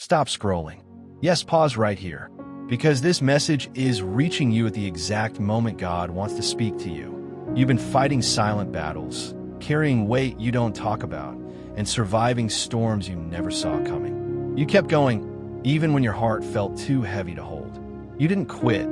stop scrolling. Yes, pause right here, because this message is reaching you at the exact moment God wants to speak to you. You've been fighting silent battles, carrying weight you don't talk about, and surviving storms you never saw coming. You kept going, even when your heart felt too heavy to hold. You didn't quit,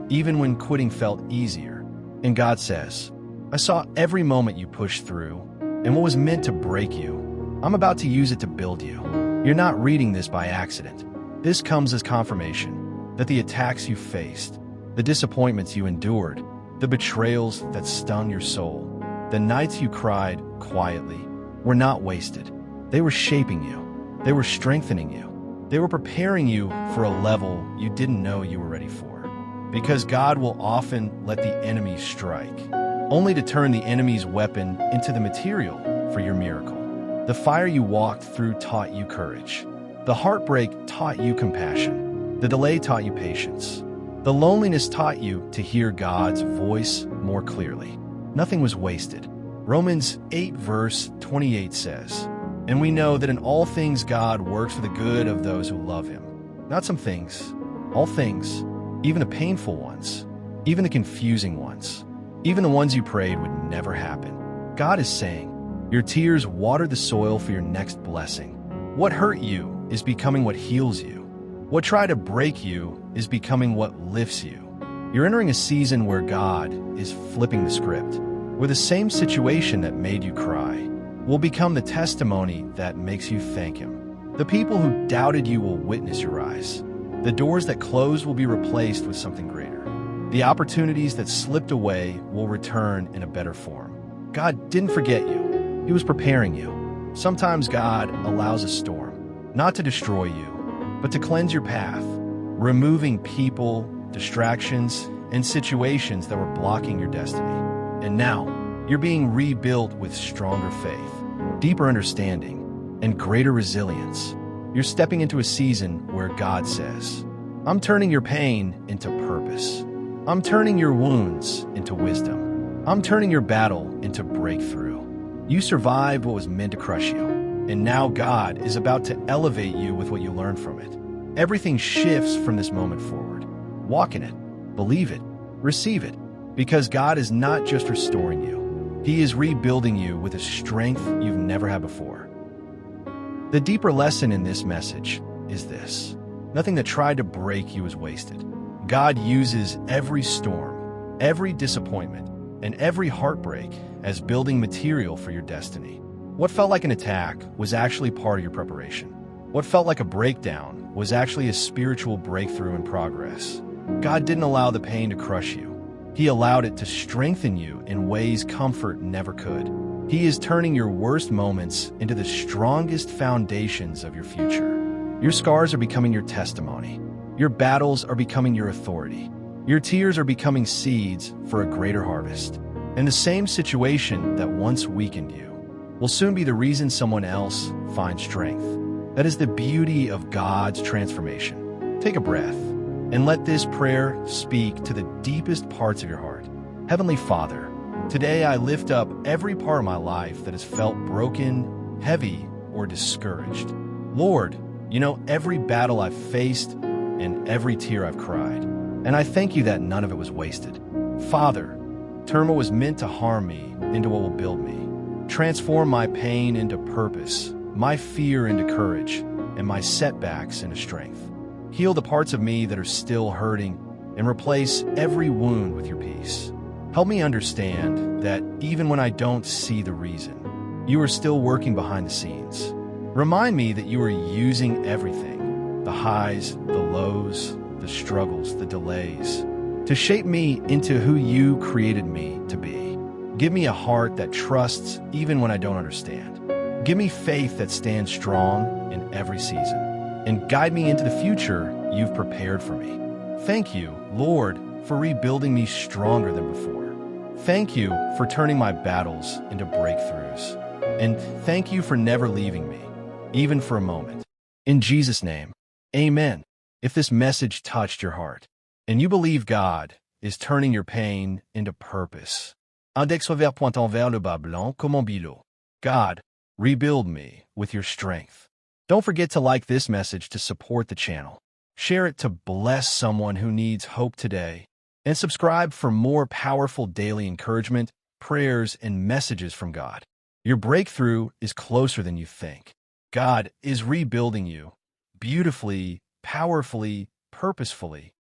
even when quitting felt easier. And God says, I saw every moment you pushed through, and what was meant to break you, I'm about to use it to build you. You're not reading this by accident. This comes as confirmation that the attacks you faced, the disappointments you endured, the betrayals that stung your soul, the nights you cried quietly, were not wasted. They were shaping you. They were strengthening you. They were preparing you for a level you didn't know you were ready for. Because God will often let the enemy strike, only to turn the enemy's weapon into the material for your miracle. The fire you walked through taught you courage. The heartbreak taught you compassion. The delay taught you patience. The loneliness taught you to hear God's voice more clearly. Nothing was wasted. Romans 8 verse 28 says, And we know that in all things God works for the good of those who love him. Not some things, all things, even the painful ones, even the confusing ones, even the ones you prayed would never happen. God is saying, your tears watered the soil for your next blessing. What hurt you is becoming what heals you. What tried to break you is becoming what lifts you. You're entering a season where God is flipping the script, where the same situation that made you cry will become the testimony that makes you thank him. The people who doubted you will witness your rise. The doors that closed will be replaced with something greater. The opportunities that slipped away will return in a better form. God didn't forget you. He was preparing you. Sometimes God allows a storm, not to destroy you, but to cleanse your path, removing people, distractions, and situations that were blocking your destiny. And now, you're being rebuilt with stronger faith, deeper understanding, and greater resilience. You're stepping into a season where God says, I'm turning your pain into purpose. I'm turning your wounds into wisdom. I'm turning your battle into breakthrough. You survived what was meant to crush you, and now God is about to elevate you with what you learned from it. Everything shifts from this moment forward. Walk in it, believe it, receive it, because God is not just restoring you. He is rebuilding you with a strength you've never had before. The deeper lesson in this message is this: nothing that tried to break you is wasted. God uses every storm, every disappointment, and every heartbreak as building material for your destiny. What felt like an attack was actually part of your preparation. What felt like a breakdown was actually a spiritual breakthrough in progress. God didn't allow the pain to crush you. He allowed it to strengthen you in ways comfort never could. He is turning your worst moments into the strongest foundations of your future. Your scars are becoming your testimony. Your battles are becoming your authority. Your tears are becoming seeds for a greater harvest. And the same situation that once weakened you will soon be the reason someone else finds strength. That is the beauty of God's transformation. Take a breath and let this prayer speak to the deepest parts of your heart. Heavenly Father, today I lift up every part of my life that has felt broken, heavy, or discouraged. Lord, you know every battle I've faced and every tear I've cried. And I thank you that none of it was wasted. Father, turn what was meant to harm me into what will build me. Transform my pain into purpose, my fear into courage, and my setbacks into strength. Heal the parts of me that are still hurting and replace every wound with your peace. Help me understand that even when I don't see the reason, you are still working behind the scenes. Remind me that you are using everything, the highs, the lows, the struggles, the delays, to shape me into who you created me to be. Give me a heart that trusts even when I don't understand. Give me faith that stands strong in every season, and guide me into the future you've prepared for me. Thank you, Lord, for rebuilding me stronger than before. Thank you for turning my battles into breakthroughs. And thank you for never leaving me, even for a moment. In Jesus' name, amen. If this message touched your heart, and you believe God is turning your pain into purpose, index revers pointant vers le bas blanc comme un bilot. God, rebuild me with your strength. Don't forget to like this message to support the channel. Share it to bless someone who needs hope today. And subscribe for more powerful daily encouragement, prayers, and messages from God. Your breakthrough is closer than you think. God is rebuilding you beautifully, powerfully, purposefully.